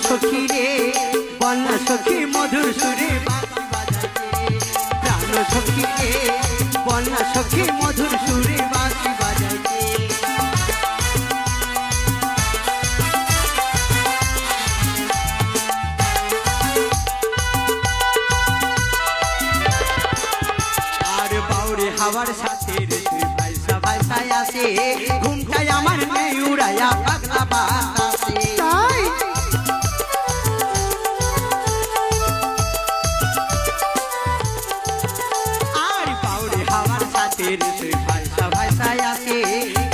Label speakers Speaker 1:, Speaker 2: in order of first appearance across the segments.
Speaker 1: সখী রে বন্যা সখী মধুর সুরে বাঁশি বাজাচ্ছে প্রাণ সখী রে বন্যা সখী মধুর সুরে বাঁশি বাজাচ্ছে আর বাউরে হাওয়ার সাথে রে তুই ভাইসা ভাইসায় আসে ঘুমটাই আমার নেই উড়াইয়া পাগলা বাতাসে তাই আর বাউরে হাওয়ার সাথে রে তুই ভাইসা ভাইসায় আসে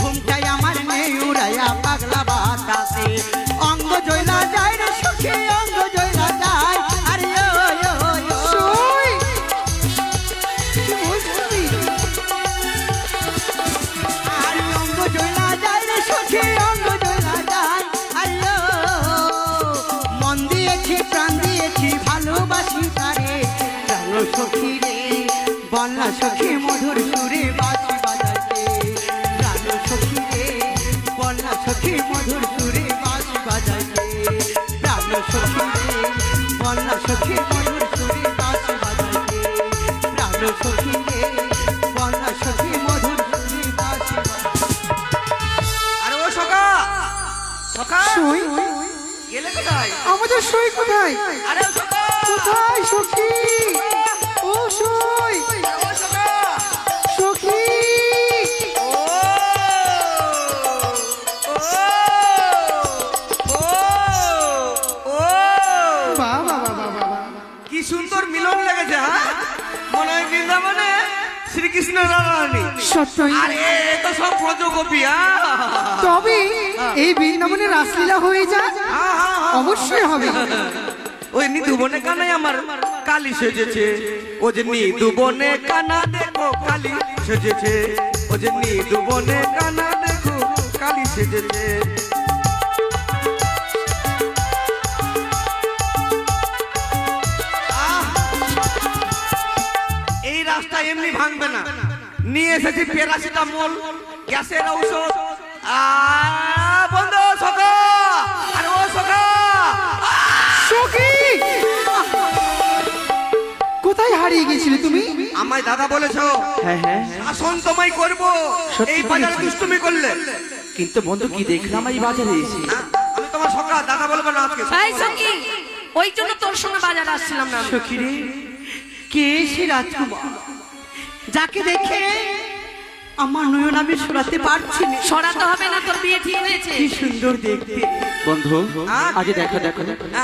Speaker 1: ঘুমটাই আমার নেই উড়াইয়া পাগলা বাতাসে অঙ্গ জয়লা যায় রে সখী অঙ্গ জয়লা যায় আরে সখী রে বন্যা সখী মধুর সুরে বাঁশি বাজাচ্ছে প্রাণ সখী রে বন্যা সখী মধুর সুরে বাঁশি বাজাচ্ছে প্রাণ সখী রে বন্যা সখী মধুর সুরে বাঁশি বাজাচ্ছে প্রাণ সখী রে বন্যা সখী মধুর সুরে বাঁশি
Speaker 2: আরে ও সখা সখা
Speaker 3: সই
Speaker 2: গেলে কোথায়
Speaker 3: আমাদের সই কোথায়
Speaker 2: আরে সখা
Speaker 3: কোথায় সখী ও সই
Speaker 2: ও সখা
Speaker 3: সখী
Speaker 2: ও ও ও ও
Speaker 3: বাবা বাবা বাবা
Speaker 2: কি সুন্দর মিলন লেগেছে হ্যাঁ মনে হয় বৃন্দাবনে শ্রীকৃষ্ণ রানী
Speaker 3: সত্যই
Speaker 2: আরে এ তো সব ব্রজগোপী
Speaker 3: তবে এই বৃন্দাবনে রাসলীলা হয়ে যায় অবশ্যই হবে
Speaker 2: ওই নিধু বনে কানাই আমার কালি সেজেছে ও যে নিধু বনে কানা দেখো কালি সেজেছে ও যে নিধু বনে কানা দেখো কালি সেজেছে এই রাস্তা এমনি ভাঙবে না নিয়ে এসেছি প্যারাসিটামল গ্যাসের ঔষধ বন্ধু সখা আরে ও সখা
Speaker 3: সখী কোথায় হারিয়ে গেছিলে তুমি
Speaker 2: আমায় দাদা বলেছো
Speaker 4: হ্যাঁ হ্যাঁ
Speaker 2: শাসন তোমায় করবো
Speaker 4: সত্যি
Speaker 2: এই বাজারে
Speaker 4: বলেছি।
Speaker 2: দুষ্টুমি করলে
Speaker 4: কিন্তু বন্ধু কি দেখলাম এই বাজারে এসে
Speaker 2: না, আমি তোমার সখা দাদা বলবো না আজকে
Speaker 5: এই সখী ওই জন্য তোর সঙ্গে বাজার আসছিলাম না আমি।
Speaker 1: সখী রে কে সে রাজকুমার যাকে দেখে আমার নয়ন আমি সরাতে পারছি না
Speaker 5: সরাতে হবে না, তোর বিয়ে ঠিক হয়েছে।
Speaker 1: কি সুন্দর দেখতে
Speaker 4: বন্ধু আজ দেখো দেখো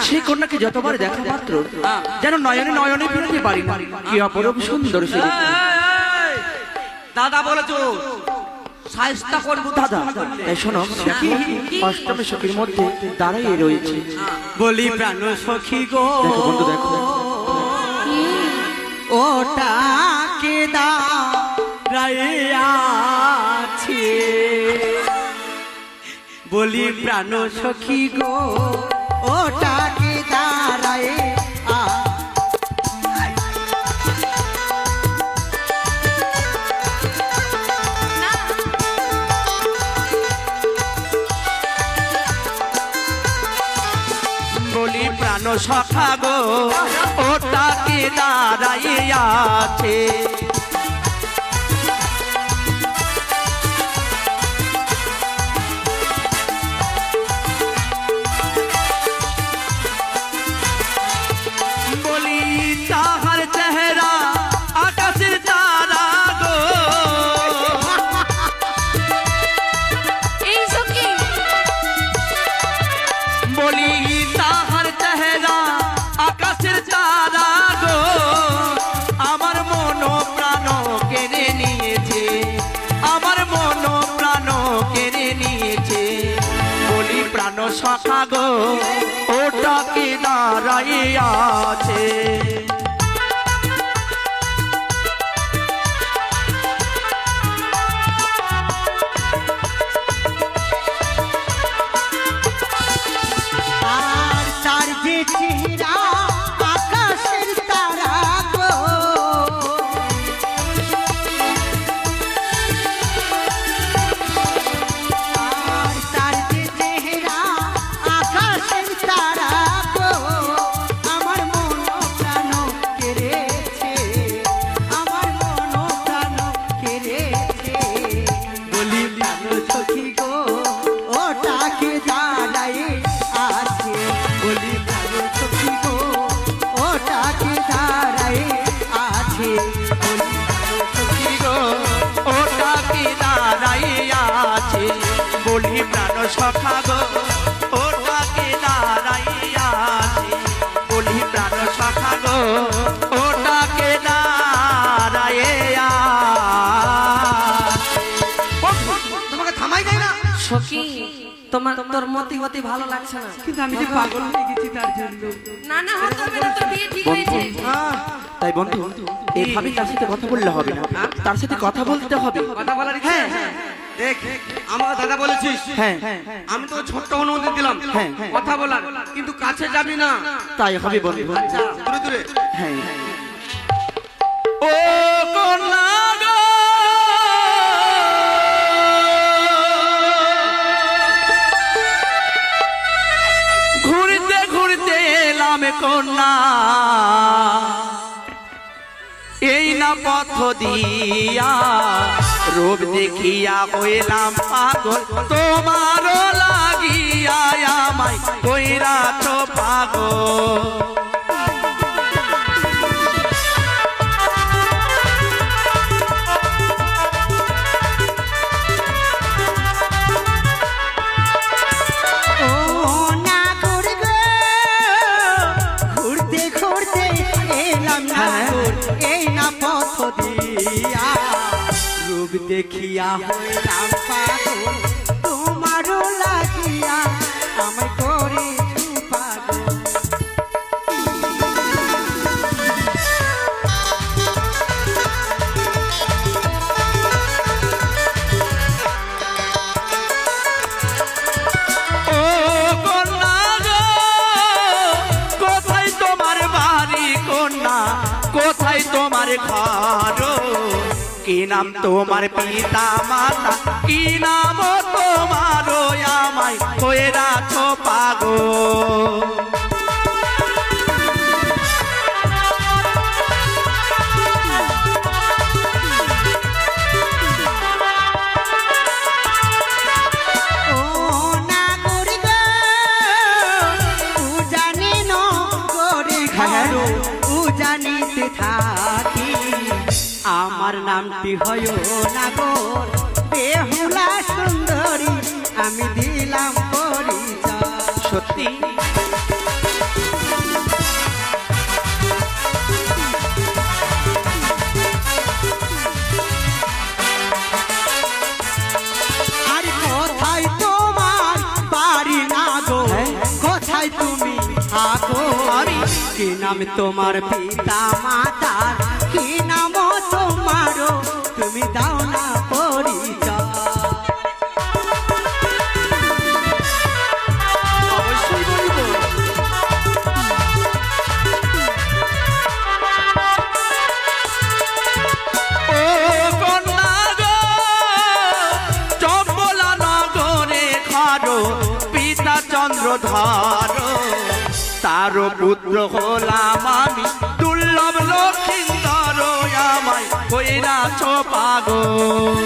Speaker 4: সেই কন্যাকে যতবার দেখা মাত্র যেন নয়নে নয়নে ফিরতে পারি না কি অপরূপ সুন্দর সে দেখতে।
Speaker 2: দাদা বলেছো সাইজটা করবো
Speaker 4: দাদা এই শোনো দেখো, অষ্টমী সখীর মধ্যে দাঁড়াইয়ে রয়েছে
Speaker 1: বলি প্রাণ সখী গো
Speaker 4: দেখো বন্ধু দেখো
Speaker 1: ওটা কেদা আছে বলি প্রাণ সখী গো ওটা কেদা
Speaker 4: বলি প্রাণ সখা গো ওটাকে দাঁড়াইয়ে আছে বলি তাহার চেহারা আকাশের তারা গো
Speaker 5: এই সখী
Speaker 4: বলি তাহার চেহারা আকাশের তারা গো আমার মন প্রাণ কেড়ে নিয়েছে আমার মন প্রাণ কেড়ে নিয়েছে বলি প্রাণ সখা গো ওটাকে দাঁড়াইয়ে আছে
Speaker 1: আর তার যে চেহারা আকাশের তারা গো আর তার যে চেহারা আকাশের তারা
Speaker 4: সখা গো ওটাকে দাঁড়াইয়াছি বলি প্রাণ সখা গো ওটাকে দাঁড়াইয়া
Speaker 2: তোমাকে থামাই যায় না
Speaker 5: সখী তোর মতি ভালো লাগছে না।
Speaker 1: কিন্তু আমি যে পাগল হয়ে গেছি তার জন্য।
Speaker 5: না হতে হবে না, তোর বিয়ে ঠিক হয়েছে।
Speaker 4: তাই বন্ধু এইভাবে তার সাথে কথা বললে হবে না, তার সাথে কথা বলতে হবে।
Speaker 2: কথা বলার ইচ্ছে? দেখ আমাকে দাদা বলেছিস,
Speaker 4: হ্যাঁ
Speaker 2: আমি তো ছোট্ট অনুমতি দিলাম
Speaker 4: হ্যাঁ।
Speaker 2: কথা বলার, কিন্তু কাছে যাবি না।
Speaker 4: তাই হবে বন্ধু।
Speaker 2: আচ্ছা, দূরে দূরে।
Speaker 4: হ্যাঁ ও কন্যা গো ঘুরতে ঘুরতে এলাম কন্যা এই না পথ দিয়া রূপ দেখিয়া হইলাম পাগল তোমারও লাগিয়া আমায় কইরাছ পাগল।
Speaker 1: ও না করবে, ঘুরতে ঘুরতে এলাম না তোর এই না পথ দিয়া, রূপ দেখিয়া হইলাম পাগল তোমারও লাগিয়া আমায় করেছু পাগল।
Speaker 4: ও কন্যা গো কোথায় তোমার বাড়ি কন্যা কোথায় তোমার ঘর কি নাম তোমার পিতা মাতা কি নাম তোমার আমায় কইরাছ পাগল।
Speaker 1: ও না করবে, উজানি ন করে ঘর উজানিতে থাকি, আমার নামটি হয় না গো বেহুলা সুন্দরী, আমি দিলাম পরিচয়।
Speaker 4: সত্যি
Speaker 1: আর কোথায় তোমার বাড়ি না গো, কোথায় তুমি থাকো, কি নাম তোমার পিতা মাতা কি নাম তোমারও তুমি দাও না পরিচয়।
Speaker 4: অবশ্যই বলবো। ও কন্যা গো চম্বলা নগরে খারো পিতা চন্দ্রধর তার পুত্র হলাম আমি দুর্লভ লক্ষিন্দর আমায় কইরাছ পাগল।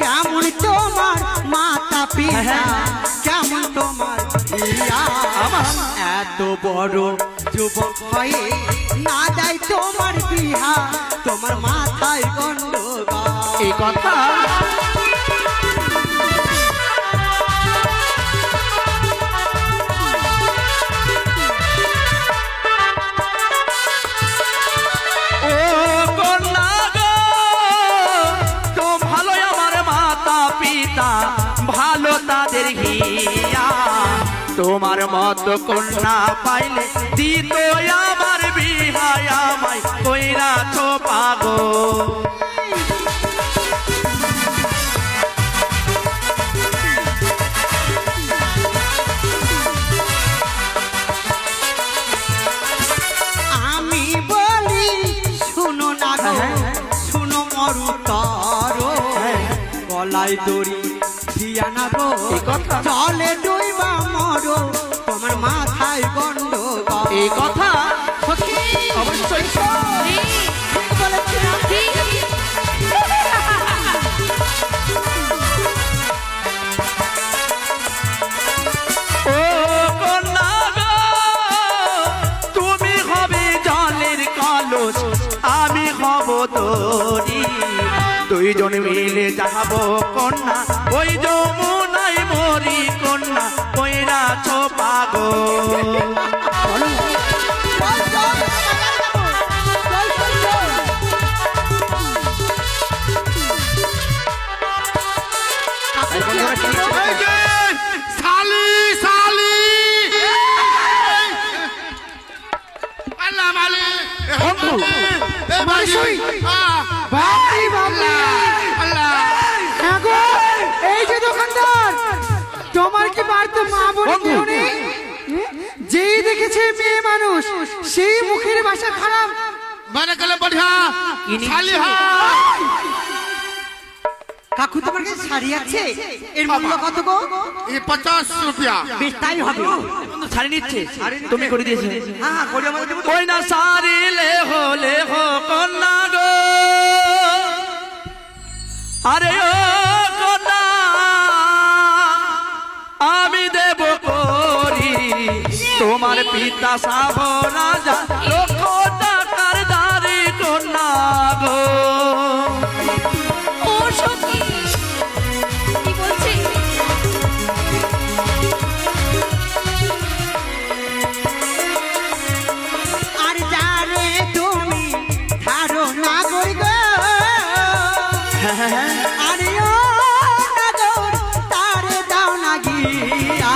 Speaker 1: কেমন তোমার মাতা পিতা, কেমন তোমার পিয়া, এত বড় যুবক হয়ে না দেয় তোমার বিহা, তোমার মাথায় গন্ডগোল।
Speaker 4: এই কথা ও কন্যা গো তো ভালো আমার মাতা পিতা ভালো তাদের হিয়া তোমার মত কন্যা পাইলে দিত আমার বিহায় আমায় কইরাছ পাগল।
Speaker 1: আমি বলি শুনো না গো, শুনো মরু তর, গলায় দড়ি দিয়া না গো, জলে ডুইবা মরো, তোমার মাথায় গন্ডগোল।
Speaker 4: এই কথা
Speaker 1: সখী,
Speaker 4: অবশ্যই
Speaker 1: ঠিক বলেছি না?
Speaker 4: দুইজন মিলে যাব কন্যা ওই যমুনায় মরি কন্যা কইরা ছোপাগো
Speaker 6: শালি শালি আল্লাহ মালি
Speaker 3: মাসুই বাপরে বাপরে
Speaker 6: আল্লাহ
Speaker 3: হ্যাঁ গো, এই যে দোকানদার, তোমার কি বাড়িতে মা বোন কেউ নেই? যেই দেখেছে মেয়ে মানুষ সেই মুখের ভাষা খারাপ।
Speaker 6: मैंने कल बढ़िया শালি হ্যাঁ
Speaker 1: কাকু তোমার কাছে শাড়ি আছে? এর মূল্য কত গো?
Speaker 6: ये 50 रुपया
Speaker 1: বেশ তাই হবে।
Speaker 4: বন্ধু শাড়ি নিচ্ছে তুমি করে দিয়েছো
Speaker 2: হ্যাঁ হ্যাঁ করে আমাদের দেবো তো।
Speaker 4: ওই না শাড়ি লে হো কন্যা গো আরে ও কন্যা আমি দেব করি তোমার পিতা সাব রাজা লক্ষ টাকার দারি কন্যা গো
Speaker 5: ও সখী কি বলছে?
Speaker 1: আর যারে তুমি ধারো না করি গো, আরে ও নাগর তারে দাও না গিয়া,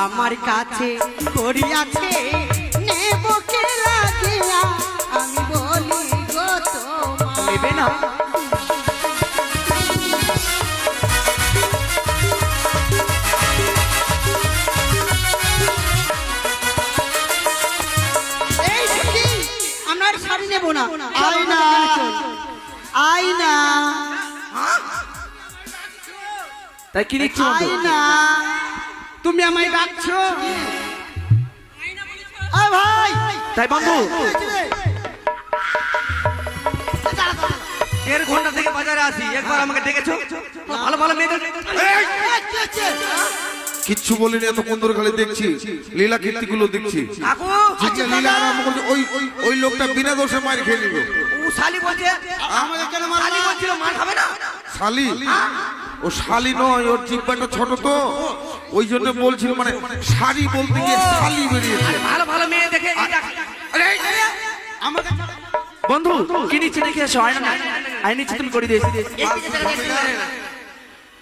Speaker 1: আমার কাছে করিয়াছে নেব কে লাগিয়া, আমি বলি গো তোমার
Speaker 4: নেবে না
Speaker 1: এই সখী, আমরা আর শাড়ি নেব না। আয়না আয়না
Speaker 4: তাই কি নিচ্ছি বন্ধু
Speaker 1: আয়না, তুমি আমায় ডাকছো? ও ভাই,
Speaker 4: তাই বন্ধু
Speaker 2: 1.5 ঘন্টা থেকে বাজারে আসি, একবার আমাকে ডেকেছো? ভালো ভালো মেয়েদের
Speaker 6: কিচ্ছু বলিনি এতক্ষণ ধরে খালি দেখছি লীলা কীর্তি গুলো দেখছি
Speaker 2: কাকু
Speaker 6: যেটা লীলা আরম্ভ করছে ওই ওই ওই লোকটা বিনা দোষে মার খেয়ে নিল
Speaker 2: ও শালি বলছে
Speaker 1: আমাকে কেন
Speaker 2: শালি বলছিল মার খাবে না।
Speaker 6: শালি ও শালি নয় ওর জিব্বাটা ছোট তো ওই জন্য বলছিল মানে শাড়ি বলতে গিয়ে শালি বেরিয়েছে
Speaker 2: আরে ভালো ভালো মেয়ে দেখে এই দেখ। আরে
Speaker 1: আমাকে
Speaker 4: বন্ধু কি নিচ্ছে দেখে এসো আয়না আয় নিচ্ছে তুমি করে দিয়েছি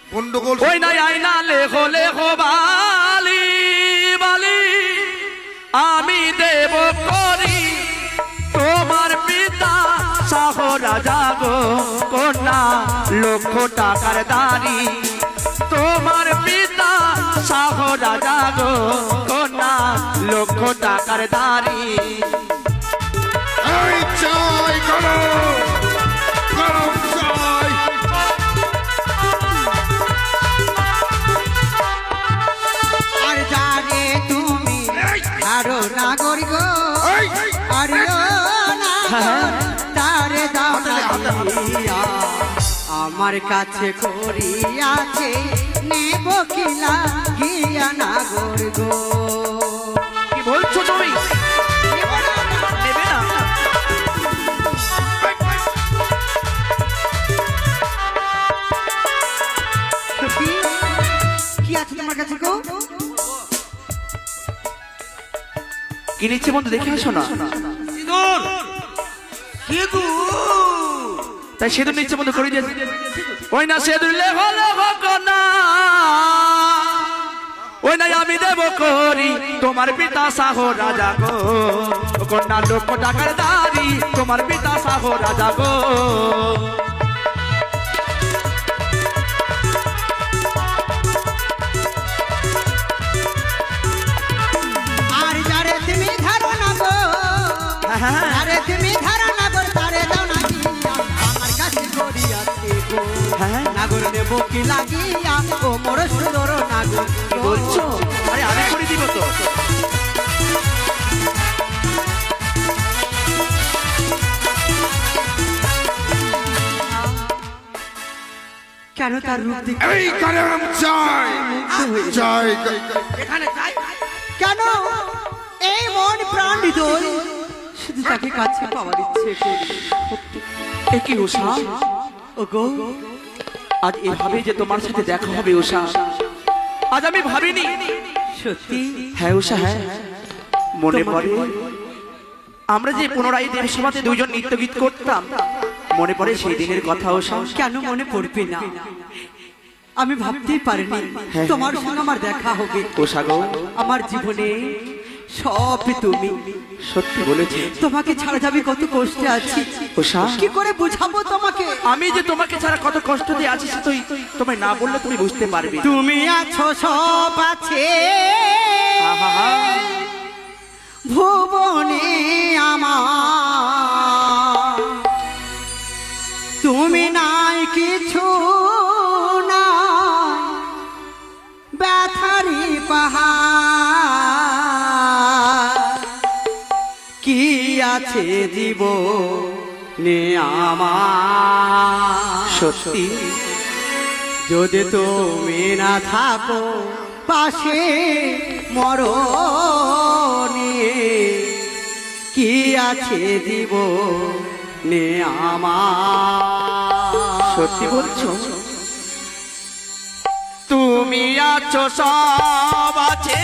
Speaker 6: গন্ডগোল
Speaker 4: ওই নাই আয়না লেখো বালি বালি আমি দেব করি তোমার পিতা শাহ রাজা গো কন্যা লক্ষ টাকার দারি তোমার পিতা শাহ রাজা গো কন্যা লক্ষ টাকার দারি
Speaker 6: এই চাই গরম গরম চাই
Speaker 1: আর জানে তুমি আরো না করি গো,
Speaker 6: এই
Speaker 1: আরে ও নাগর তারে দাও না গিয়া, আমার কাছে করিয়াছে নেব কি লাগিয়া নাগর গো।
Speaker 4: কি বলছো তুমি নেবে না
Speaker 1: সখী, কি আছে তোমার কাছে গো?
Speaker 4: কি নিচ্ছে বন্ধু দেখে এসো না
Speaker 2: সিঁদুর সিঁদুর
Speaker 4: তাই সেদুর নিচ্ছে বন্ধু করে দিয়েছে ওই না সেদুর লেখো কন্যা ওই নাই আমি দেব করি তোমার পিতা শাহ রাজা গো কন্যা লক্ষ টাকার দারি তোমার পিতা শাহ রাজা গো
Speaker 1: আর যারে তুমি ধারো না গো, আরে তুমি ধারো না গো তারে দাও না গিয়া, আমার কাছে করিয়াছে গো নাগর নেব কি লাগিয়া, ও মোর সুন্দর নাগর
Speaker 4: কি বলছো আরে আমি করে দিব তো
Speaker 1: কেন তার রূপ দেখে
Speaker 6: এই গরম চাই চাই
Speaker 2: এখানে যাই
Speaker 1: কেন এই মন প্রাণ হৃদয় শুধু তাকে কাছে পাওয়ার ইচ্ছে করি।
Speaker 4: এ কি উষা
Speaker 1: ওগো
Speaker 4: আজ এভাবে যে তোমার সাথে দেখা হবে উষা, আজ আমি ভাবিনি।
Speaker 1: সত্যি
Speaker 4: হ্যাঁ উষা, হ্যাঁ মনে পড়ে আমরা যে পুনরায় দেবসভাতে দুইজন নৃত্য গীত করতাম, মনে পড়ে সেই দিনের কথা উষা।
Speaker 1: কেন মনে পড়বে না? আমি ভাবতেই পারিনি
Speaker 4: হ্যাঁ।
Speaker 1: তোমার সঙ্গে আমার দেখা হবে।
Speaker 4: উষা গো,
Speaker 1: আমার জীবনে সব তুমি।
Speaker 4: সত্যি বলেছি
Speaker 1: তোমাকে ছাড়া যাবে কত কষ্টে আছি,
Speaker 4: উষা।
Speaker 1: কি করে বুঝাবো তোমাকে?
Speaker 4: আমি যে তোমাকে ছাড়া কত কষ্ট দিয়ে আছি সে তুই তোমায় না বললে তুমি বুঝতে পারবে না।
Speaker 1: তুমি আছো সব আছে
Speaker 4: আহা,
Speaker 1: ভুবনে আমার, তুমি নাই কিছু না, ব্যথারি পাহাড়, কি আছে জীবনে আমার?
Speaker 4: সত্যি
Speaker 1: যদি তুমি না থাকো পাশে মরণে, কি আছে জীবনে আমার?
Speaker 4: সত্যি বলছো? তুমি আছো সব আছে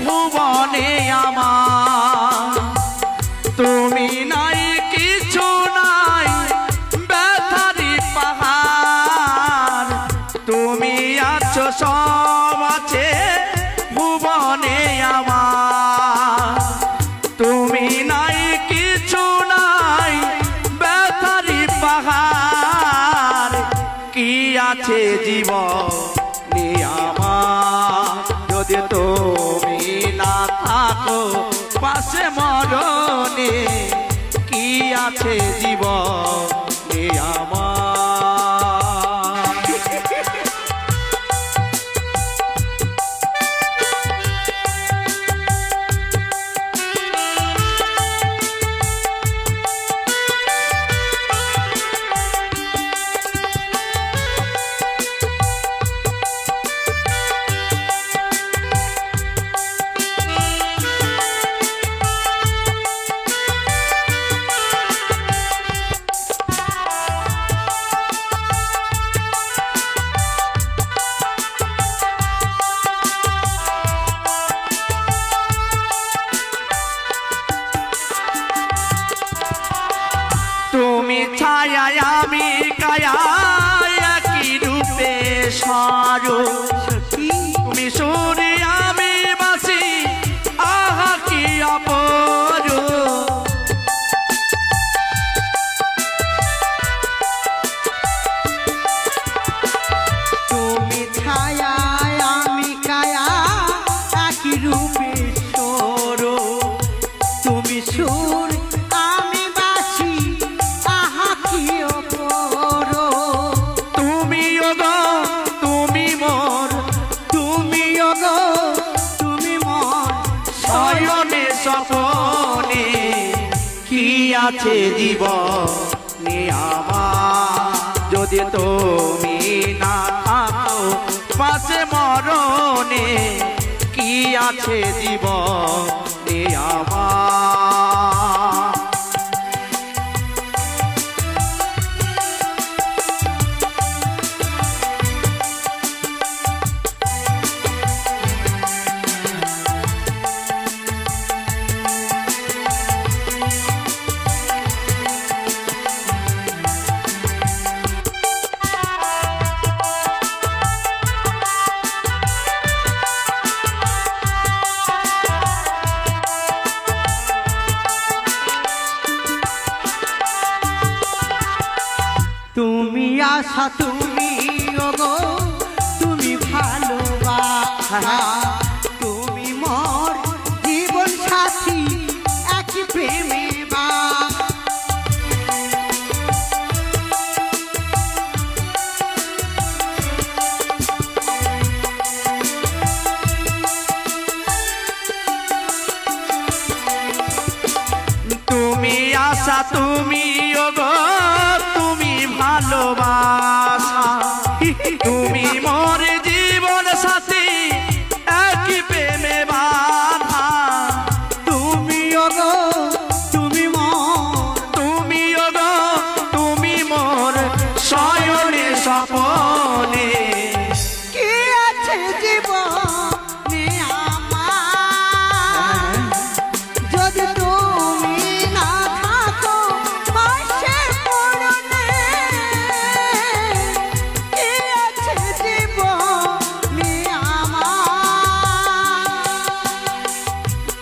Speaker 4: ভুবনে আমার, তুমি নাই কিছু নাই, ব্যথারি পাহাড়। তুমি আছো সব আছে ভুবনে আমার, তুমি নাই কিছু নাই, ব্যথারি পাহাড়। কি আছে জীবনে আমার, যদি তুমি না থাকো পাশে মরণে, কি আছে জীবনে আমার? তুমি ছায়া আমি কায়া, একই রূপে সারো। তুমি সুরে আমি বাসি, আহা কি অপরূপ।
Speaker 1: তুমি ছায়া আমি কায়া, একই রূপে সরো। তুমি সুর আমি বাসি, আহা কি অপরূপ।
Speaker 4: তুমি ওগো তুমি মোর,
Speaker 1: তুমি ওগো তুমি মন,
Speaker 4: শয়নে স্বপনে, কি আছে জীবনে আমার, যদি তুমি না থাকো পাশে মরণে, কি আছে জীবনে আমার?
Speaker 1: তুমি আশা তুমি ওগো তুমি ভালোবাসা, তুমি মোর জীবন সাথী, একই প্রেমে বা।
Speaker 4: তুমি আশা তুমি ওগো তুমি ভালোবাসা, তুমি মোর জীবন সাথী, একই প্রেমে বাঁধা।
Speaker 1: তুমি ওগো তুমি মন,
Speaker 4: তুমি ওগো তুমি মোর শয়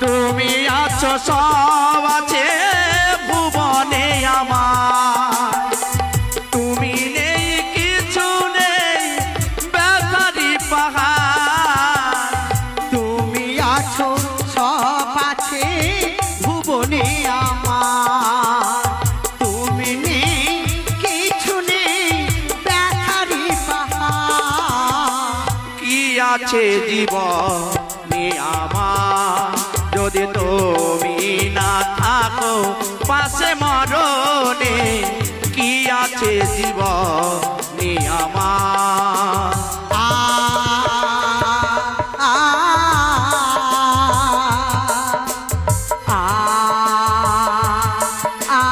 Speaker 4: তুমি আছো সব আছে ভুবনে আমার, তুমি নেই কিছু নেই বেকারি পাহাড়।
Speaker 1: তুমি আছো সব আছে ভুবনে আমার, তুমি নেই কিছু নেই ব্যথারি পাহাড়।
Speaker 4: কি আছে জীবনে আমার যদি তুমি না থাকো পাশে মরণে, কি আছে জীবনে আমার।
Speaker 1: আ আ আ আ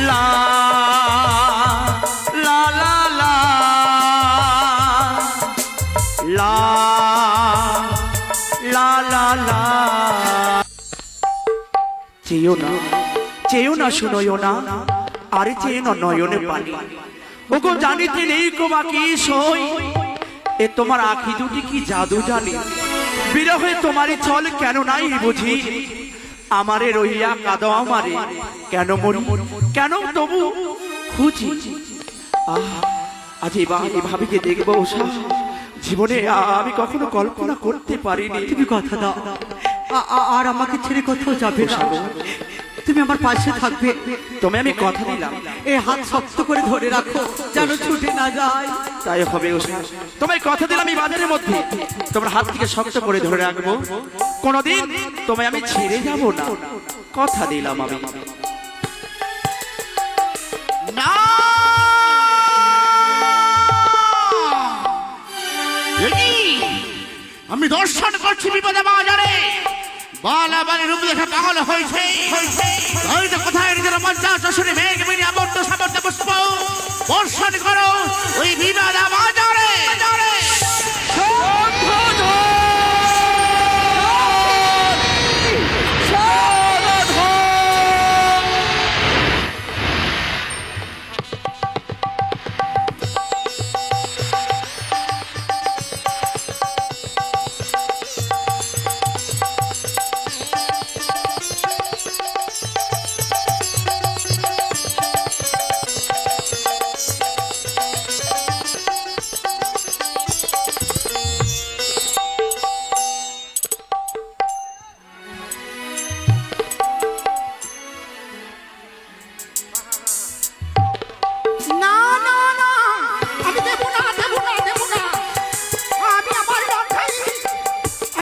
Speaker 4: লা লা লা লা লা লা লা লা। চেয়েও না শুনোয় না, আরে চেয়ে না নয়নে পানি। ওগো জানিতে নেই কো বাকি সই, এ তোমার আঁখি দুটি কি জাদু জানি। বিরহে তোমারই ছল কেন নাই বুঝি, আমারে রহিয়া কাঁদো আমারে কেন মরি, কেন তবু খুঁজি। আজ এভাবে কি দেখবো উষা, জীবনে আমি কখনো কল্পনা করতে পারিনি।
Speaker 1: তুমি কথা দাও আর আমাকে ছেড়ে কোথাও যাবে না, তুমি আমার পাশে থাকবে।
Speaker 4: তুমি আমি কথা দিলাম,
Speaker 1: এই হাত শক্ত করে ধরে রাখো যেন ছুটে না যায়।
Speaker 4: তাই হবে উষা, তোমায় কথা দিলাম এই বাজারের মধ্যে তোমার হাত থেকে শক্ত করে ধরে রাখবো, কোনোদিন তোমায় আমি ছেড়ে যাব না, কথা দিলাম আমি।
Speaker 7: না আমি দর্শন করছি বিপদে বাজারে, বালাবালি রূপ দেখে পাগল হয়েছে। হয়তো কোথায় নিজের মঞ্চা শ্বশুরে মেঘ মিনি আবর্ত সাবর্ত পুষ্প বর্ষণ করো ওই বিপদে বাজারে।